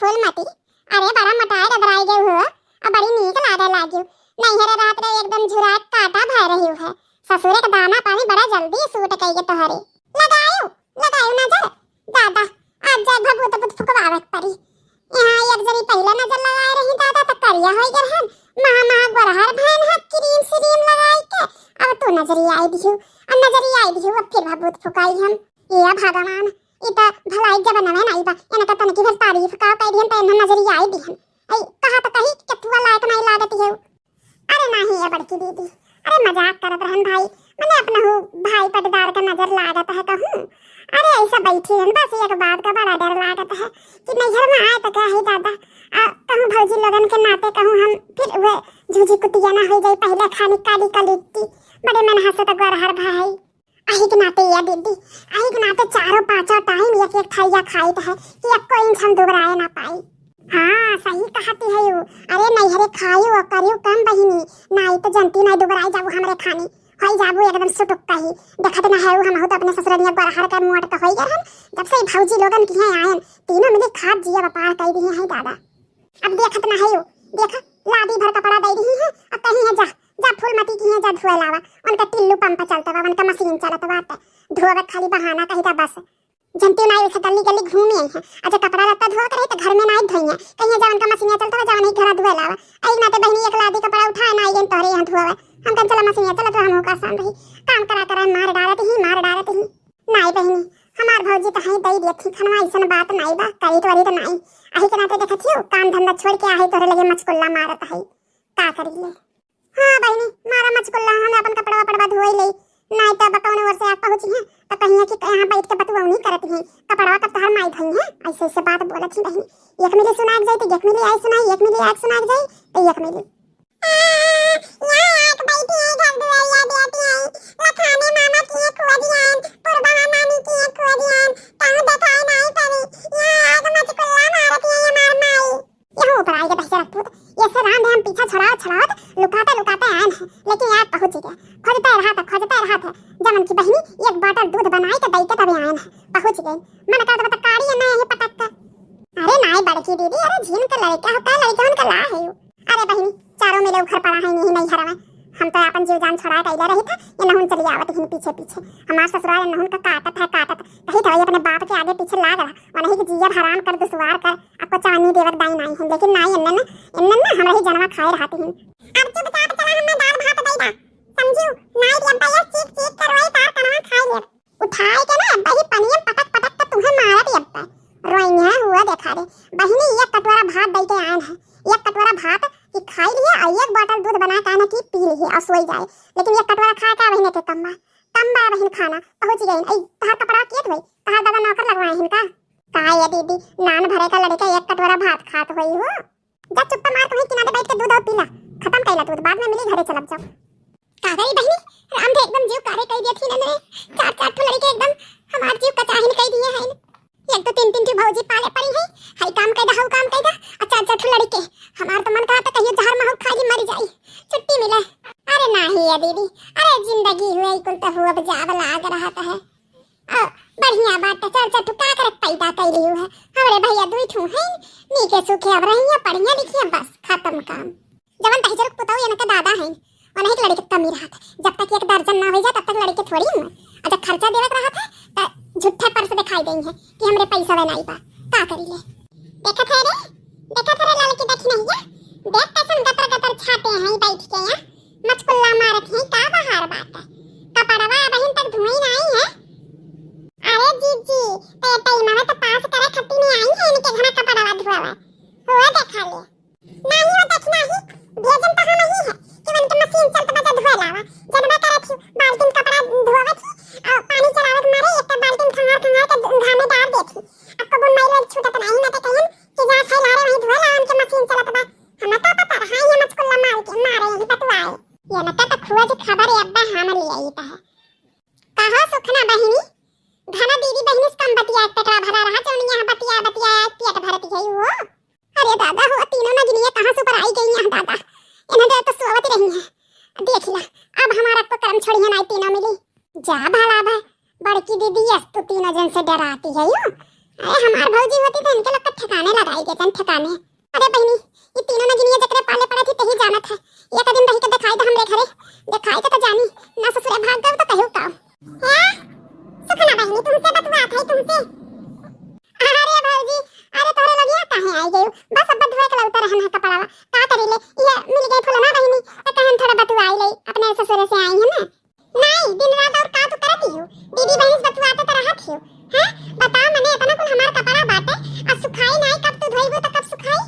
फूलमती। अरे बड़ा मटाए रगड़ाई गई हो और बड़ी नीक लागे लाग्यू। नैहरे रात रे एकदम झुरात काटा भय रही है। ससुरे का दाना पानी बड़ा जल्दी सूट कइगे तोहरे। लगायो लगायो नजर दादा आज जाए भभूत पुत फुकवावत परी। यहाँ एक जरी पहले नजर लगाए रही दादा त करिया होई गरहन महा महा गोरहर भैन हाथ क्रीम श्रीम लगाई के अब तो नजरी आई दिहु और नजरी आई दिहु अब फिर भभूत फुकाई हम। ये भगवान इता भलाई जब नवे नाई बा एना का तनकी भर तारीफ का कह दिहन त नजरी आई दिहन। आई कहा त कही कतुआ लायक नहीं लागत है। अरे नहीं ये बड़की दीदी अरे मजाक करत रहन भाई मैंने अपना हो भाई पटदार का नजर लागत है कहूं। अरे ऐसा बैठी रहन बस एक बात का बड़ा डर लागत है कि नैहर में आए त कहे दादा कहूं भौजी लोगन के नाते कहूं हम फिर वे झूझी कुतिया ना हो जाए पहले खानी काली कलिट्टी बड़े मन हंसत गोरहर भाई। आही के नाते या दीदी आही के नाते चारों पांचों टाइम एक एक थालिया खाई है कि अब कोई इंसान दुबराए ना पाई। हाँ सही कहती है यू। अरे नैहरे खायू और करियो कम बहिनी नाई तो जनती नहीं दुबराई जाबू हमरे खानी होई जाबू एकदम सुटुक कही देखत ना है हम हो तो अपने ससुरनिया गोरहर का मुंह अटक होई गरहन जब से भौजी लोगन की है आयन तीनों मिले खाद जिया व्यापार कई दी है दादा। अब देखत ना है यू देख लादी भर कपड़ा दे दी है और कहीं है जा जा फूलमती की है जा धोए लावा उनका टिल्लू पंप चलता बा उनका मशीन चलत बाटे धोवे खाली बहाना कही ता बस जनती नाई उसे गली गली घूमी है। अच्छा कपड़ा लत्ता धो कर तो घर में नाई धोइया कहीं जवन का मशीन चलता बा जवन ही घर धोए लावा आई ना तो बहनी एक लादी कपड़ा उठाए नाई गन तोरे यहां धोवे हम कन चला मशीन चला तो हम का आसान रही काम करा करा मार डालत ही नाई बहनी हमार भौजी तो है दई देती खनवा ऐसन बात नाई बा करी तो वरी तो नाई आही के नाते देखत हियो काम धंधा छोड़ के आही तोरे लगे मचकुल्ला मारत है का करी ले। हां बहनी मारा मचकुल्ला हम अपन कपड़ा वपड़ा धोई ले नाई तो बकौने ओर से आ पहुंची है तो कहिए कि यहां बैठ के बतवाउनी करत है कपड़ा का तोहर माई धई है ऐसे ऐसे बात बोलत ही बहनी एक मिली सुनाक जाई तो एक मिली आई सुनाई एक मिली आग सुनाक जाई तो एक मिली यार बैठी है घर दुआरिया देती है लखाने मामा की खुआदियान पुरबा नानी की खुआदियान कहूं देखाई नहीं परी यार मचकुल्ला मारत है ये मार माई ये ऊपर आई के बहसे रखत ये से राम हम पीछा छड़ाओ लुकाते आए हैं लेकिन यार पहुंच गया खोजते रहा था जमन की बहनी एक बोतल दूध बनाई के दई के तब आए हैं पहुंच गए मन का तो बता काड़ी है नहीं पटक का। अरे नाई बड़की दीदी अरे झीन का लड़का होता है लड़कन का ला है यू। अरे बहनी चारों मिले घर पड़ा है नहीं घर में हम तो अपन जीव जान छोड़ा कैला रही था ये नहुन चली आवत ही पीछे हमार ससुराल नहुन का काटत कही तो अपने बाप के आगे पीछे लाग रहा और नहीं कि जिया हराम कर दुसवार कर आपको चावनी देवत दाई नहीं है लेकिन नाई इन्नन ना हमरा ही जनवा खाए रहती हैं। अब चुपचाप चला हमने दाल भात दईदा समझू नाई रब्बा ये चीक करवाई तार कनवा खाई ले उठाए के ना बही पनियम पटक तो तुम्हें मारत यब्बा रोइया हुआ देखा रे बहिनी एक कटोरा भात दई के आन है एक कटोरा भात कि खाई लिए और एक बोतल दूध बना के ना की पी लिए और सोई जाए लेकिन एक कटोरा खा के बहिने के कम बा बहन खाना पहुंच गई आई तहार कपड़ा किए धोई तहार दादा नौकर लगवाए इनका का ये दीदी नान भरे का लड़का एक कटोरा भात खात होई हो जा चुप मार कहीं किनारे बैठ के दूध और पीला खत्म कैला दूध बाद में मिली घरे चलब जाओ का गई बहनी राम दे एकदम जीव कारे कह दिया थी ने चार ठो लड़के एकदम हमार जीव कचाहिन कह दिए हैं एक तो तीन की भौजी पाले पड़ी है हई काम कैदा हउ काम कैदा और चार ठो लड़के हमार तो मन करता कहियो जहर महू खाली मर जाई छुट्टी मिले। अरे नहीं है दीदी अरे जिंदगी हुए कुल तो हुआ जाव लाग रहा है बढ़िया बात चार ठो का करत पैदा कैली है हमरे भैया दुई ठो है नीके सुखे अब रहिया पढ़िया लिखिया बस खत्म काम जवन तहजर पुताऊ इनका दादा है और नहीं लड़के कमी रहा था जब तक एक दर्जन ना हो जाए तब तक लड़के थोड़ी हूं अच्छा खर्चा देवत रहा था तो झूठे पर्स दिखाई देंगे है कि हमरे पैसा वे नहीं बा का करी ले देखा था रे लड़की देखी नहीं है देख कैसन गतर छाते हैं बैठ के यहां मचकुल्ला मारत है का बाहर बात है कपड़वा बहन तक धोई नहीं है। अरे जीजी ते टाइम में तो पास करे खट्टी में आई है इनके घर कपड़वा धोवा हुआ देखा ले नहीं वो देखना ही भेजन तो हम ही है कि उनके मशीन चलत बजा धोए लावा जनवा करे थी बाल्टी कपड़ा धोवत और पानी चलावत मारे एक बाल्टी खंगार के घामे डाल देती अब कबूल मैल छूटत नहीं ना तो कहिन कि जा फैला रहे वही धोए लावा उनके मशीन चलत बा हम तो पता रहा ये मचकुल्ला मार के मारे यही बतवाए ये ना तो खुआ की खबर अब्बा हम ले आई ता है कहा सुखना बहिनी घना दीदी बहिनी कम बतिया पेटवा भरा रहा चौनिया बतिया पेट भरती है वो। अरे दादा हो तीनों ना गिनिया कहां से ऊपर आई गई यहां दादा इन्हें तो सोवत रही है देख ला अब हमारा को कर्म छोड़िए ना तीनों मिली जा भाला भा बड़की दीदी यस तो तीनों जन से डराती है यो अरे हमार भौजी होती तो इनके लोग ठिकाने लगा आई गए जन ठिकाने। अरे बहनी ये तीनों न जिनिया जकरे पाले पड़े थी तही जानत है। एक दिन रही के दिखाई दे हमरे घरे, दिखाई दे तो जानी ना ससुरे भाग गए तो कहू का है। सुखना बहनी तुमसे बतवात है तुमसे। अरे भौजी अरे तोरे लोग यहाँ काहे आई गए? बस अब धोए के लौटा रहन है कपड़ावा का करेले ये मिल गई फुलना बहनी तो कहन थोड़ा बतवाई ले अपने ससुरे से आई है ना। नहीं दिन रात और का तू करती हो दीदी बहन से बतवाते तो रहत हो हैं। बता मने इतना कुल हमार कपड़ा बाटे अब सुखाई नहीं कब तू धोइबो तो कब सुखाई।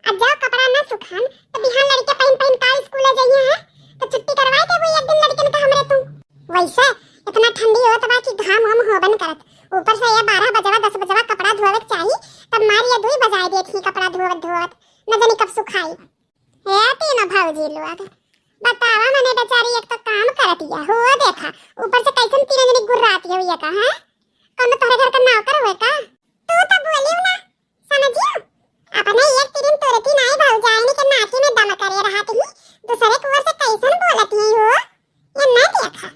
अब जाओ कपड़ा ना सुखान तो बिहान लड़के पहन पहन का स्कूल जाइए हैं तो छुट्टी करवाए थे वो एक दिन लड़के ने हमरे तू वैसे इतना ठंडी हो तबा की घाम हम होबन करत ऊपर से ये 12 बजवा 10 बजवा कपड़ा धोवे चाहिए तब मार ये 2 बजाए दे थी कपड़ा धोवत धोवत न जानी कब सुखाई है। तीनों भौजी लोग बतावा मने बेचारी एक तो काम करती है हो देखा ऊपर से कैसन तीनों जनी गुर्राती है ये का है कौन तोरे घर का नौकर होए का तू तो बोलियो ना समझियो अपने एक तीन तोरे की नहीं भौजाई के नाकी में दम करे रहा थी दूसरे कुंवर से कैसन बोलती है हो ये नहीं देखा।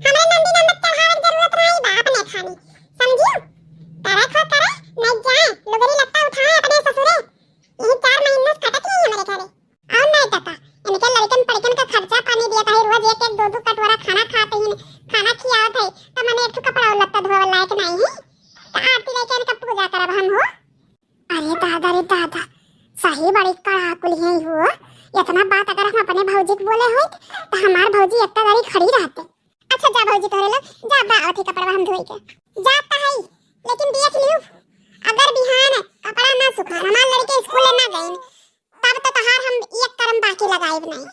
हमरे नंदी नमक चढ़ावे जरूरत नहीं बा अपने खानी समझियो तारा खा तारा नहीं जाए लुगरी लत्ता उठाए अपने ससुरे यही 4 महीने से खटक नहीं हमारे घरे और नहीं तका इनके लड़कन पड़कन का खर्चा पानी दिया था रोज एक एक 2 कटोरा खाना खाते ही खाना खियावत है तो मने एक कपड़ा लत्ता धोवे लायक नहीं है तो आरती लेके इनका पूजा करब हम हो। अरे दादा रे दादा सही बड़ी कड़ा कुल है हो इतना बात अगर हम अपने भौजी को बोले होत तो हमार भौजी इतना दारी खड़ी रहते। अच्छा जा भौजी तोरे लोग जा बावती कपड़ा हम धोई के जाता है लेकिन देख लियो अगर बिहान कपड़ा ना सुखा हमार लड़के स्कूल ना गए तब तो तहार हम एक करम बाकी लगाएब नहीं।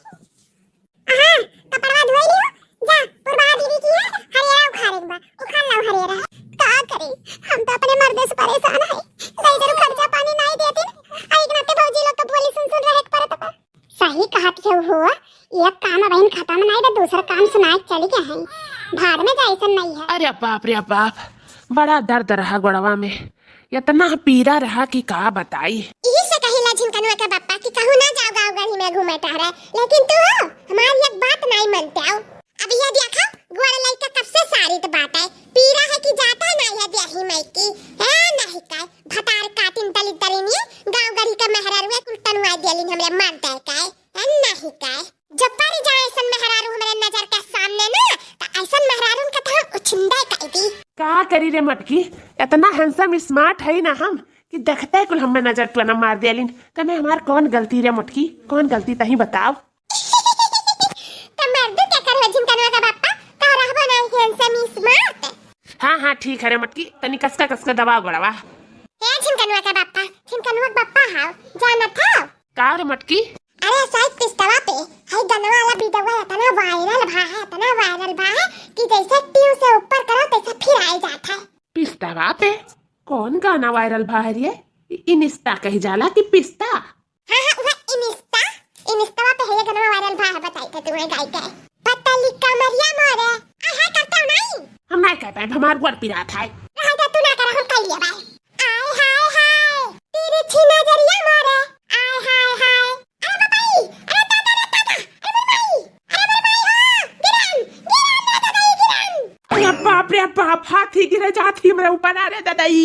हां कपड़ा धोई लियो जा पुरबा दीदी की है हरिया उखाड़े बा उखाड़ लाओ हरिया का करे हम तो अपने मर्दे से परेशान है नहीं जरूर खर्चा पानी नहीं देते आई नाते भौजी लोग तो बोली सुन रहे परत पर सही कहत हो एक काम बहन खत्म नहीं तो दूसरा काम सुनाए चली के हैं भाड़ में जैसन नहीं है। अरे बाप बड़ा दर्द रहा गोड़वा में इतना पीरा रहा कि का बताई। यही से कहिला झिमकनुआ के पापा कि कहू ना जाओ गांव गली में घूमे टहरे लेकिन तू हमारी एक बात नहीं मानते हो। अब ये देखा गोड़ लइका कब से सारी तो बात है पीरा है कि जाता नहीं है देही में की है नहीं काय भतार काटिन तली तरीनी गांव गली का मेहरारू कुलटनुआ देलिन हमरे मानता है काय है नहीं काय जब पर जाए ऐसन मेहरारू हमरे नजर के सामने ना तो ऐसन मेहरारू का तो उछिंदा कर दी का करी रे मटकी इतना हैंडसम स्मार्ट है ना हम कि देखते कुल हमें नजर तो ना मार देलिन तो मैं हमार कौन गलती रे मटकी कौन गलती तही बताओ। तो मर्द क्या करवा झिमकनुआ का पापा तो रहबो नहीं हैंडसम स्मार्ट। हाँ ठीक है रे मटकी तनी कसका दबाव गोड़वा ए झिमकनुआ का पापा हां जाना था का रे मटकी। अरे साइड पिस्तवा पे है गनवा वाला वीडियो इतना वायरल भा है कि जैसे ट्यूब से ऊपर करो तैसे फिर आ जाता है। पिस्तावा पे कौन गाना वायरल भा है इनिस्ता कही जाला कि पिस्ता। हां वो इनिस्ता पे है गनवा वायरल भा है बताई तो तुम्हें गाई के पतली कमरिया मोरे हां करता नहीं हम नहीं कहते हमार गोड़ पिरा था हां तो तू ना कर हम कर लिया भाई आय हाय तेरी छी नजरिया मोरे आय हाय अरे बाई अरे दादा बाप रे बाप हाथी गिरे जाती मेरे ऊपर आ रे दादाई।